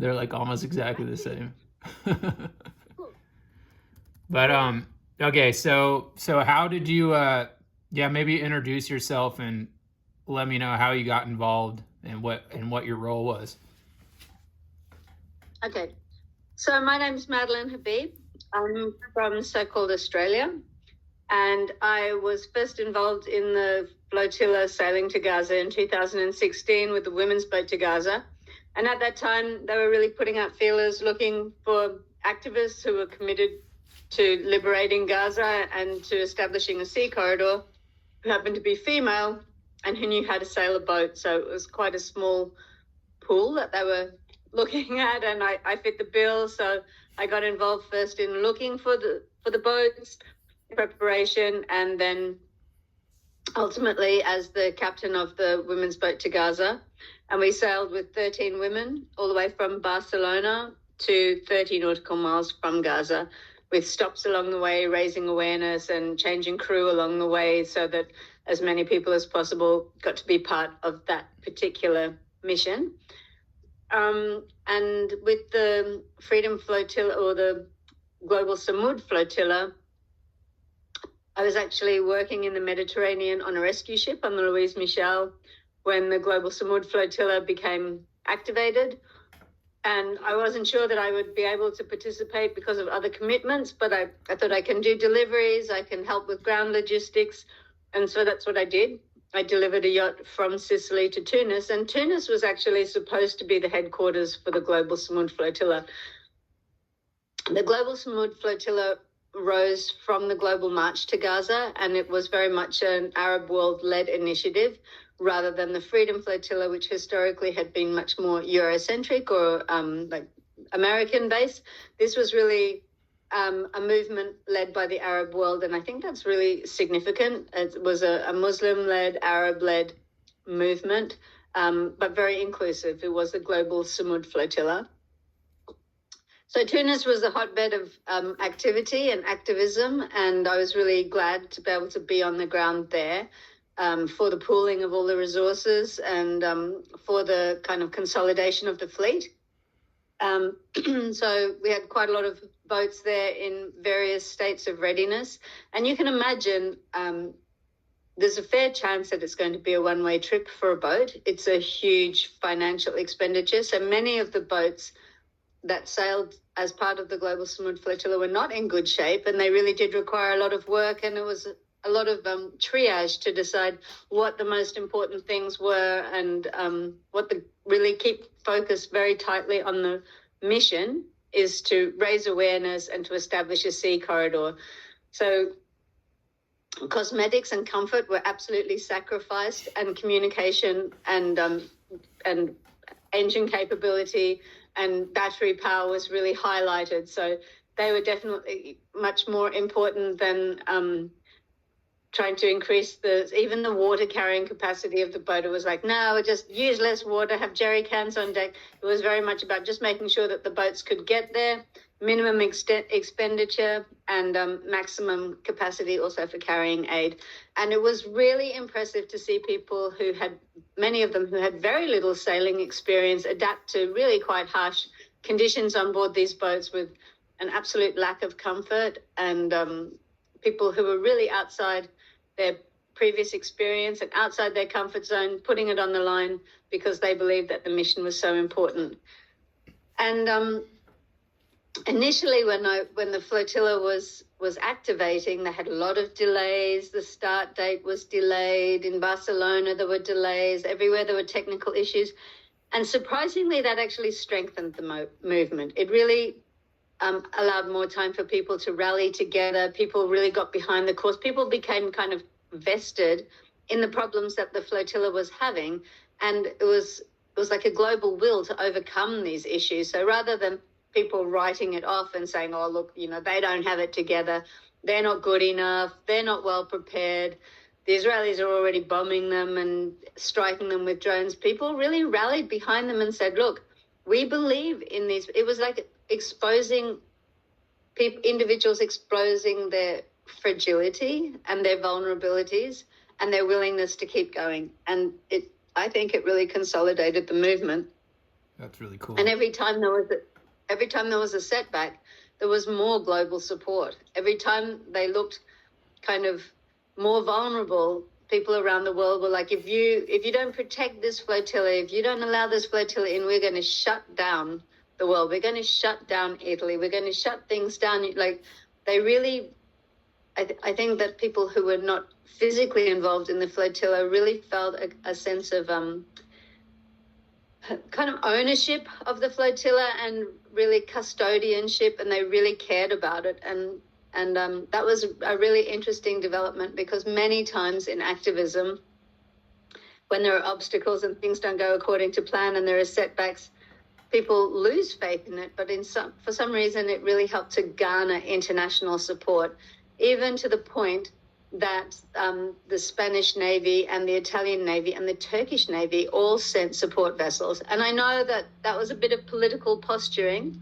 They're like almost exactly the same. Cool. But okay, so how did you yeah, maybe introduce yourself and let me know how you got involved and what your role was. Okay. So my name's Madeline Habib. I'm from so-called Australia, and I was first involved in the Flotilla sailing to Gaza in 2016 with the women's boat to Gaza. And at that time, they were really putting out feelers looking for activists who were committed to liberating Gaza and to establishing a sea corridor, who happened to be female and who knew how to sail a boat. So it was quite a small pool that they were looking at, and I fit the bill. So I got involved first in looking for the boats, preparation, and then ultimately as the captain of the women's boat to Gaza. And we sailed with 13 women all the way from Barcelona to 30 nautical miles from Gaza, with stops along the way, raising awareness and changing crew along the way so that as many people as possible got to be part of that particular mission. And with the Freedom Flotilla, or the Global Samud Flotilla, I was actually working in the Mediterranean on a rescue ship on the Louise Michel when the Global Samud Flotilla became activated. And I wasn't sure that I would be able to participate because of other commitments, but I thought I can do deliveries, I can help with ground logistics. And so that's what I did. I delivered a yacht from Sicily to Tunis, and Tunis was actually supposed to be the headquarters for the Global Samud Flotilla. The Global Samud Flotilla rose from the Global March to Gaza, and it was very much an Arab world-led initiative rather than the Freedom Flotilla, which historically had been much more Eurocentric or like American-based. This was really a movement led by the Arab world, and I think that's really significant. It was a Muslim-led, Arab-led movement, but very inclusive. It was the Global Samud Flotilla. So Tunis was a hotbed of activity and activism, and I was really glad to be able to be on the ground there for the pooling of all the resources and for the kind of consolidation of the fleet. So we had quite a lot of boats there in various states of readiness. And you can imagine there's a fair chance that it's going to be a one-way trip for a boat. It's a huge financial expenditure. So many of the boats that sailed as part of the Global Samud Flotilla were not in good shape, and they really did require a lot of work, and it was a lot of triage to decide what the most important things were and what the really keep focus very tightly on the mission is to raise awareness and to establish a sea corridor. So cosmetics and comfort were absolutely sacrificed, and communication and engine capability and battery power was really highlighted. So they were definitely much more important than trying to increase even the water carrying capacity of the boat. It was like, no, just use less water, have jerry cans on deck. It was very much about just making sure that the boats could get there, minimum expenditure, and maximum capacity also for carrying aid. And it was really impressive to see people who had, many of them who had very little sailing experience, adapt to really quite harsh conditions on board these boats with an absolute lack of comfort, and people who were really outside their previous experience and outside their comfort zone, putting it on the line because they believed that the mission was so important. And initially, when the flotilla was activating, they had a lot of delays. The start date was delayed. In Barcelona, there were delays. Everywhere there were technical issues. And surprisingly, that actually strengthened the movement. It really allowed more time for people to rally together. People really got behind the cause. People became kind of vested in the problems that the flotilla was having. And it was like a global will to overcome these issues. So rather than people writing it off and saying, oh, look, they don't have it together, they're not good enough, they're not well prepared, the Israelis are already bombing them and striking them with drones, people really rallied behind them and said, look, we believe in these. It was like exposing individuals, exposing their fragility and their vulnerabilities and their willingness to keep going. And I think it really consolidated the movement. That's really cool. And every time there was a setback, there was more global support. Every time they looked kind of more vulnerable, people around the world were like, if you don't protect this flotilla, if you don't allow this flotilla in, we're going to shut down the world. We're going to shut down Italy. We're going to shut things down. Like, they really, I think that people who were not physically involved in the flotilla really felt a sense of kind of ownership of the flotilla and really custodianship, and they really cared about it. And that was a really interesting development, because many times in activism, when there are obstacles and things don't go according to plan and there are setbacks, people lose faith in it. But for some reason, it really helped to garner international support, even to the point that the Spanish Navy and the Italian Navy and the Turkish Navy all sent support vessels. And I know that was a bit of political posturing,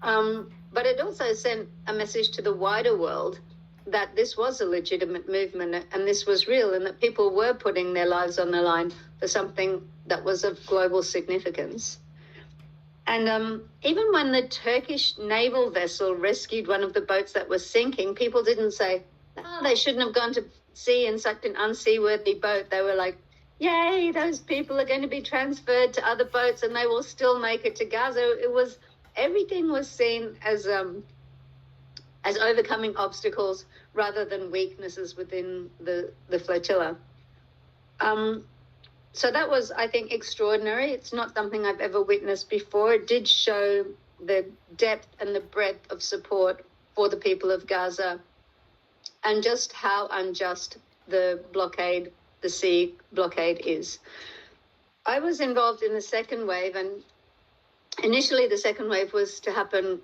but it also sent a message to the wider world that this was a legitimate movement and this was real, and that people were putting their lives on the line for something that was of global significance. And even when the Turkish naval vessel rescued one of the boats that was sinking, people didn't say, oh, they shouldn't have gone to sea in such an unseaworthy boat. They were like, yay, those people are going to be transferred to other boats and they will still make it to Gaza. Everything was seen as overcoming obstacles rather than weaknesses within the flotilla. So that was, I think, extraordinary. It's not something I've ever witnessed before. It did show the depth and the breadth of support for the people of Gaza, and just how unjust the sea blockade is. I was involved in the second wave, and initially the second wave was to happen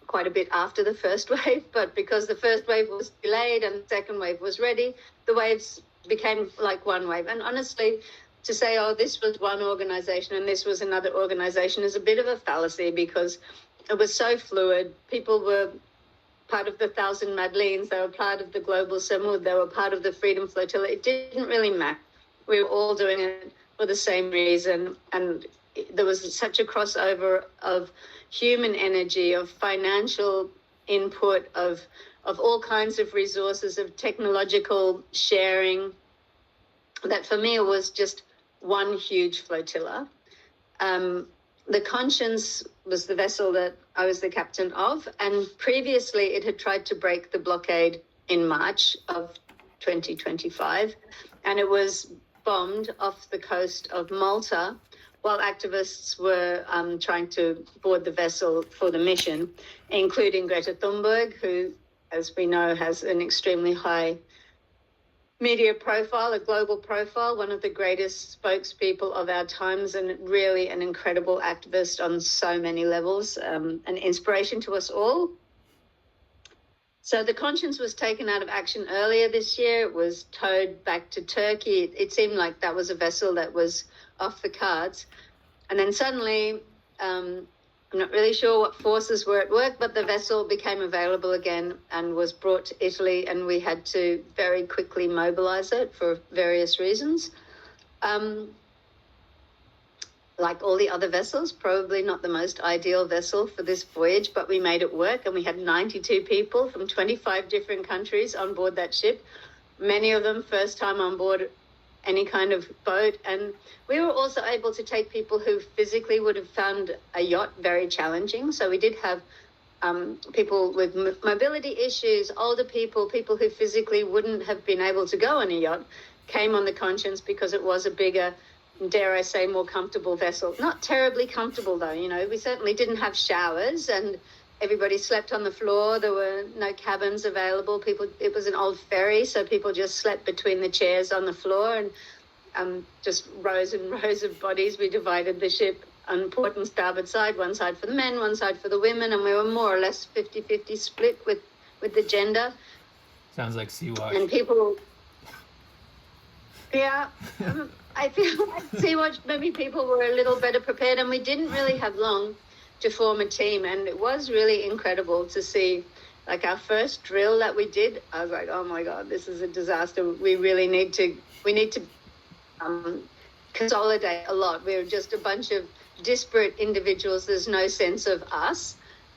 quite a bit after the first wave, but because the first wave was delayed and the second wave was ready, the waves became like one wave. And honestly, to say, oh, this was one organization and this was another organization is a bit of a fallacy, because it was so fluid. People were part of the 1,000 Madelines, they were part of the Global Samud, they were part of the Freedom Flotilla. It didn't really matter. We were all doing it for the same reason, and there was such a crossover of human energy, of financial input, of all kinds of resources, of technological sharing, that for me it was just one huge flotilla. The Conscience was the vessel that I was the captain of, and previously it had tried to break the blockade in March of 2025, and it was bombed off the coast of Malta while activists were trying to board the vessel for the mission, including Greta Thunberg, who, as we know, has an extremely high media profile, a global profile, one of the greatest spokespeople of our times, and really an incredible activist on so many levels, an inspiration to us all. So the Conscience was taken out of action earlier this year. It was towed back to Turkey. It seemed like that was a vessel that was off the cards. And then suddenly, I'm not really sure what forces were at work, but the vessel became available again and was brought to Italy, and we had to very quickly mobilize it for various reasons. Like all the other vessels, probably not the most ideal vessel for this voyage, but we made it work, and we had 92 people from 25 different countries on board that ship, many of them first time on board any kind of boat. And we were also able to take people who physically would have found a yacht very challenging. So we did have people with mobility issues, older people, people who physically wouldn't have been able to go on a yacht, came on the Conscience because it was a bigger, dare I say, more comfortable vessel. Not terribly comfortable though, you know, we certainly didn't have showers and everybody slept on the floor. There were no cabins available. It was an old ferry, so people just slept between the chairs on the floor, and just rows and rows of bodies. We divided the ship on port and starboard side, one side for the men, one side for the women, and we were more or less 50-50 split with the gender. Sounds like Sea-Watch. And people, yeah, I feel like Sea-Watch, maybe people were a little better prepared, and we didn't really have long to form a team, and it was really incredible to see. Like our first drill that we did, I was like, oh my God, this is a disaster. We really need to consolidate a lot. We were just a bunch of disparate individuals. There's no sense of us,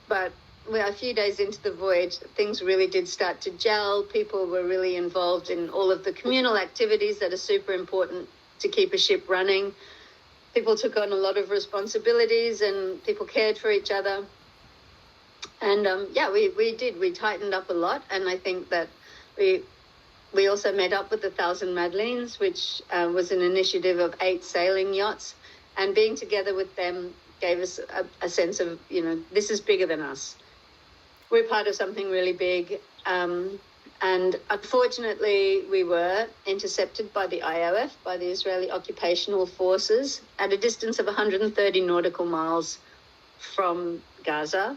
but we're a few days into the voyage, things really did start to gel. People were really involved in all of the communal activities that are super important to keep a ship running. People took on a lot of responsibilities and people cared for each other. And we tightened up a lot. And I think that we also met up with the 1,000 Madelines, which was an initiative of 8 sailing yachts. And being together with them gave us a sense of, this is bigger than us. We're part of something really big. And unfortunately, we were intercepted by the IOF, by the Israeli Occupational Forces, at a distance of 130 nautical miles from Gaza.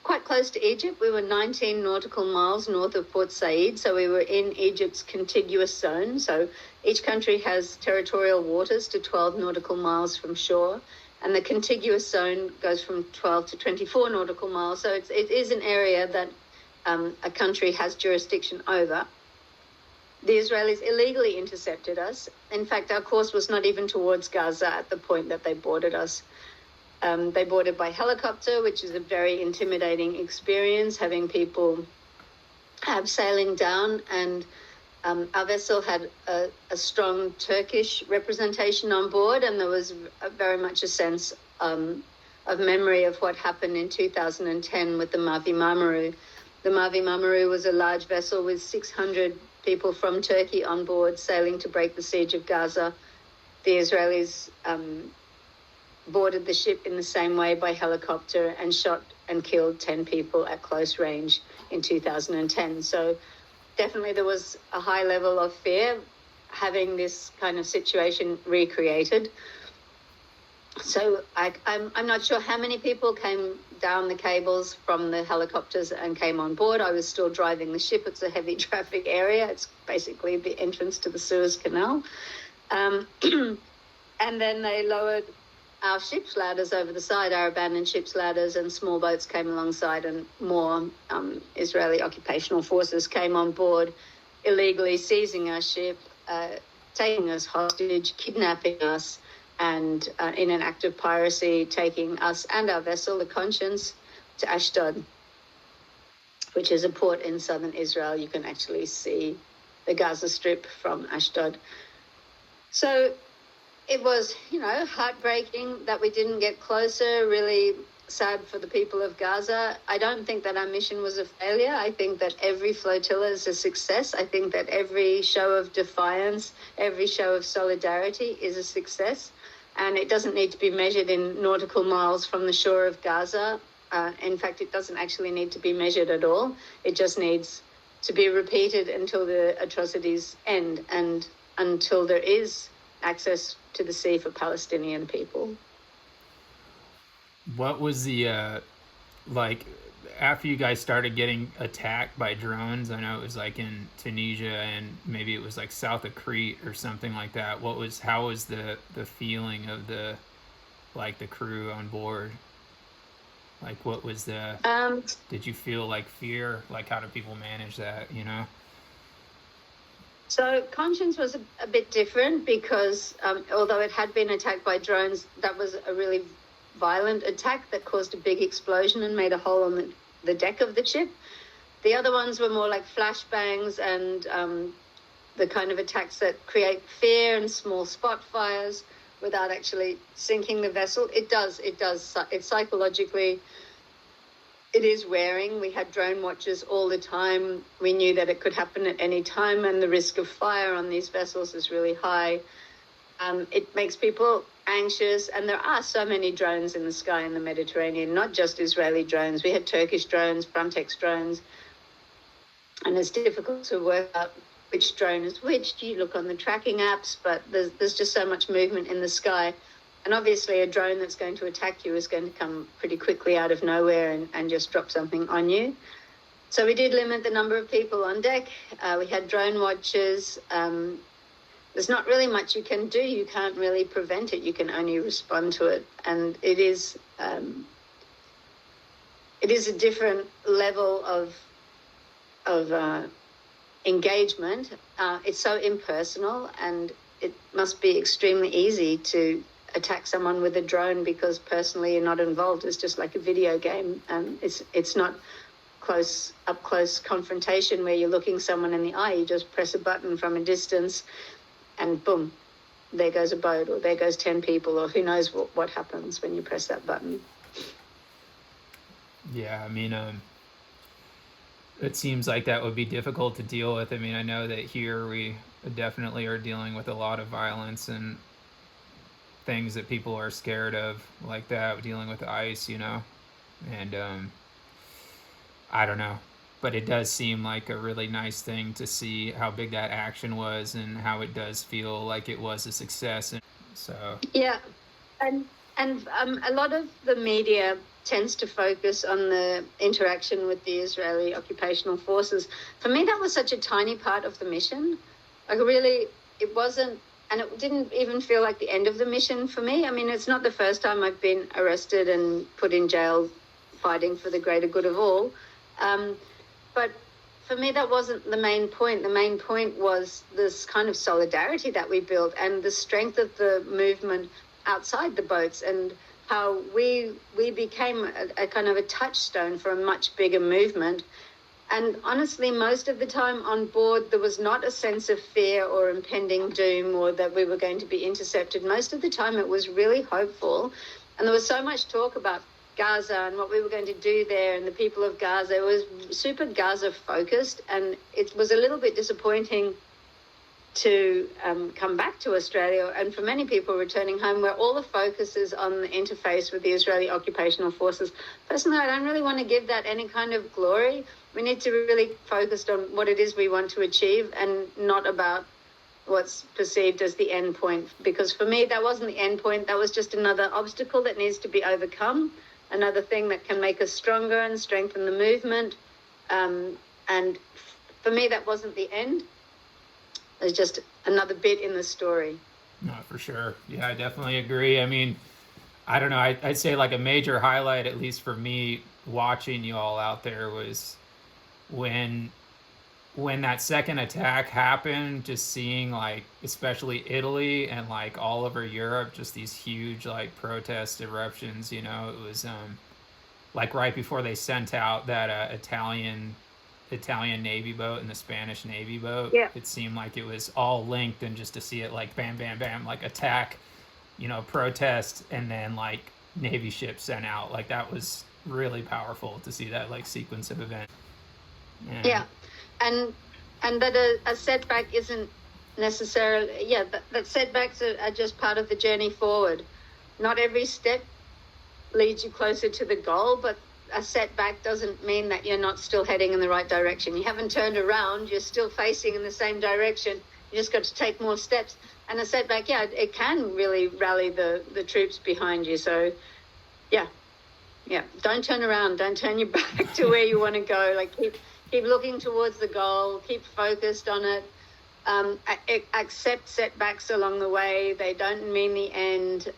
Quite close to Egypt. We were 19 nautical miles north of Port Said, so we were in Egypt's contiguous zone. So each country has territorial waters to 12 nautical miles from shore, and the contiguous zone goes from 12 to 24 nautical miles. So it is an area that a country has jurisdiction over. The Israelis illegally intercepted us. In fact, our course was not even towards Gaza at the point that they boarded us. They boarded by helicopter, which is a very intimidating experience, having people sailing down. And our vessel had a strong Turkish representation on board, and there was very much a sense of memory of what happened in 2010 with the Mavi Marmaru. The Mavi Marmaru was a large vessel with 600 people from Turkey on board sailing to break the siege of Gaza. The Israelis boarded the ship in the same way by helicopter and shot and killed 10 people at close range in 2010. So definitely there was a high level of fear having this kind of situation recreated. So I'm not sure how many people came down the cables from the helicopters and came on board. I was still driving the ship. It's a heavy traffic area. It's basically the entrance to the Suez Canal. And then they lowered our ship's ladders over the side, our abandoned ship's ladders, and small boats came alongside, and more Israeli occupational forces came on board, illegally seizing our ship, taking us hostage, kidnapping us, and in an act of piracy, taking us and our vessel, the Conscience, to Ashdod, which is a port in southern Israel. You can actually see the Gaza Strip from Ashdod. So it was, heartbreaking that we didn't get closer, really sad for the people of Gaza. I don't think that our mission was a failure. I think that every flotilla is a success. I think that every show of defiance, every show of solidarity is a success. And it doesn't need to be measured in nautical miles from the shore of Gaza. In fact, it doesn't actually need to be measured at all. It just needs to be repeated until the atrocities end and until there is access to the sea for Palestinian people. What was the after you guys started getting attacked by drones? I know it was like in Tunisia and maybe it was like south of Crete or something like that. How was the feeling of the crew on board? Like, what was did you feel like fear? Like, how do people manage that, So Conscience was a bit different because although it had been attacked by drones, that was a really violent attack that caused a big explosion and made a hole on the deck of the ship. The other ones were more like flashbangs and the kind of attacks that create fear and small spot fires without actually sinking the vessel. It's psychologically, it is wearing. We had drone watches all the time. We knew that it could happen at any time, and the risk of fire on these vessels is really high. It makes people anxious, and there are so many drones in the sky in the Mediterranean, not just Israeli drones. We had Turkish drones, Frontex drones, and it's difficult to work out which drone is which. You look on the tracking apps, but there's just so much movement in the sky. And obviously a drone that's going to attack you is going to come pretty quickly out of nowhere and just drop something on you. So we did limit the number of people on deck. We had drone watches. There's not really much you can do. You can't really prevent it. You can only respond to it. And it is a different level of engagement. It's so impersonal, and it must be extremely easy to attack someone with a drone because personally you're not involved. It's just like a video game. It's not up close confrontation where you're looking someone in the eye. You just press a button from a distance and boom, there goes a boat, or there goes 10 people, or who knows what happens when you press that button. Yeah, I mean, it seems like that would be difficult to deal with. I mean, I know that here we definitely are dealing with a lot of violence and things that people are scared of, like that, dealing with ice, and I don't know. But it does seem like a really nice thing to see how big that action was and how it does feel like it was a success. And so yeah, and a lot of the media tends to focus on the interaction with the Israeli occupational forces. For me, that was such a tiny part of the mission. Like really, it wasn't, and it didn't even feel like the end of the mission for me. I mean, it's not the first time I've been arrested and put in jail fighting for the greater good of all. But for me, that wasn't the main point. The main point was this kind of solidarity that we built and the strength of the movement outside the boats, and how we became a kind of a touchstone for a much bigger movement. And honestly, most of the time on board, there was not a sense of fear or impending doom or that we were going to be intercepted. Most of the time, it was really hopeful. And there was so much talk about Gaza and what we were going to do there and the people of Gaza. It was super Gaza focused, and it was a little bit disappointing to come back to Australia, and for many people returning home, where all the focus is on the interface with the Israeli occupational forces. Personally, I don't really want to give that any kind of glory. We need to really focus on what it is we want to achieve and not about what's perceived as the end point. Because for me, that wasn't the end point. That was just another obstacle that needs to be overcome, another thing that can make us stronger and strengthen the movement. And for me, that wasn't the end. There's just another bit in the story. No, for sure. Yeah, I definitely agree. I mean, I don't know. I'd say like a major highlight, at least for me, watching you all out there was when that second attack happened, just seeing like, especially Italy and like all over Europe, just these huge like protest eruptions. It was like right before they sent out that Italian Navy boat and the Spanish Navy boat. Yeah. It seemed like it was all linked, and just to see it like bam, bam, bam, like attack, protest, and then like Navy ships sent out. Like that was really powerful to see that like sequence of events. Yeah. And that a setback isn't necessarily, that setbacks are just part of the journey forward. Not every step leads you closer to the goal, but a setback doesn't mean that you're not still heading in the right direction. You haven't turned around, you're still facing in the same direction. You just got to take more steps. And a setback, it can really rally the troops behind you. So, yeah, don't turn around. Don't turn your back to where you want to go. Like, keep looking towards the goal. Keep focused on it. Accept setbacks along the way. They don't mean the end.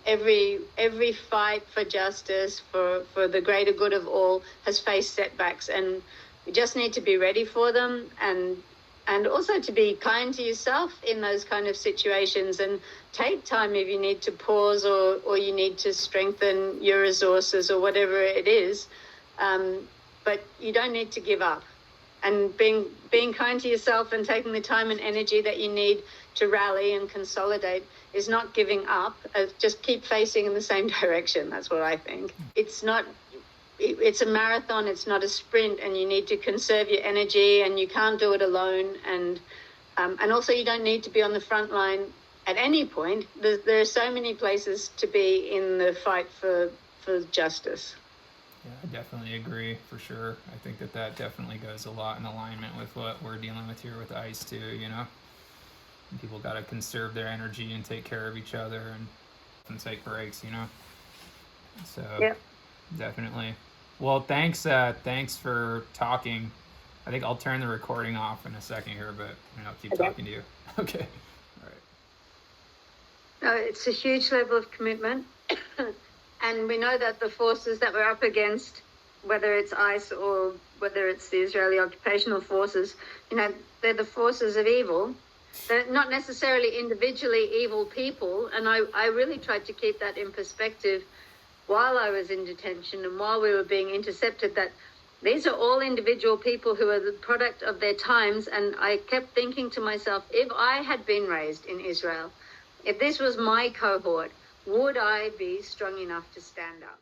Every fight for justice, for the greater good of all, has faced setbacks, and you just need to be ready for them, and also to be kind to yourself in those kind of situations, and take time if you need to pause or you need to strengthen your resources or whatever it is. But you don't need to give up. And being kind to yourself and taking the time and energy that you need to rally and consolidate is not giving up. Just keep facing in the same direction. That's what I think. It's a marathon. It's not a sprint, and you need to conserve your energy, and you can't do it alone. And also you don't need to be on the front line at any point. There are so many places to be in the fight for justice. Yeah, I definitely agree, for sure. I think that definitely goes a lot in alignment with what we're dealing with here with ICE too, And people got to conserve their energy and take care of each other and take breaks, So definitely. Well, thanks for talking. I think I'll turn the recording off in a second here, but I'll keep talking to you. Okay. All right. It's a huge level of commitment. And we know that the forces that we're up against, whether it's ICE or whether it's the Israeli occupational forces, they're the forces of evil. They're not necessarily individually evil people. And I really tried to keep that in perspective while I was in detention and while we were being intercepted, that these are all individual people who are the product of their times. And I kept thinking to myself, if I had been raised in Israel, if this was my cohort, would I be strong enough to stand up?